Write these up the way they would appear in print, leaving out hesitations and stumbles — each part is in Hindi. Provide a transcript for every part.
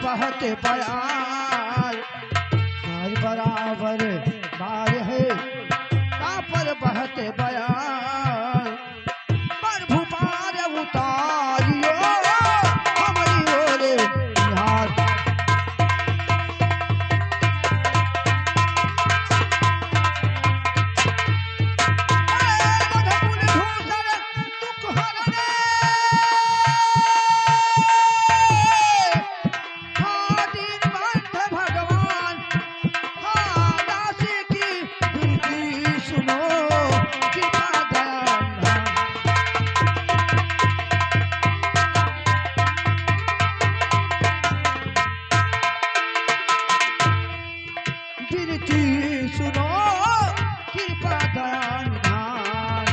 बहते बयार बार बराबर बार है पर बहते बयार प्रभु पार उतारियो हमारी ओर निहार सुनो कृपा दयान धाम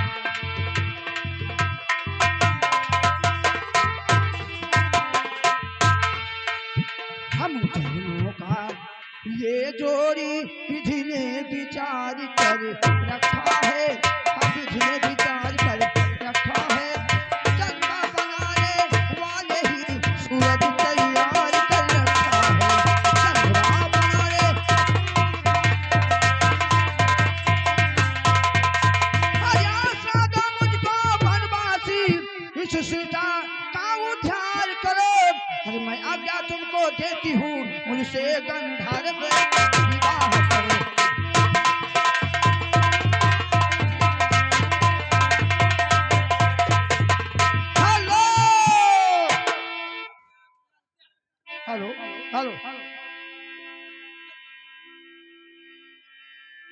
हम दोनों का ये जोड़ी विधि ने विचार कर रखा है हम विधि ने विचार कर रखा है चंद्रमा बनाने वाले ही सूरज तैयार कर रखा है चंद्रमा बनाने सीता का उद्धार करो अरे मैं आज्ञा तुमको देती हूँ मुझसे गंधर्व विवाह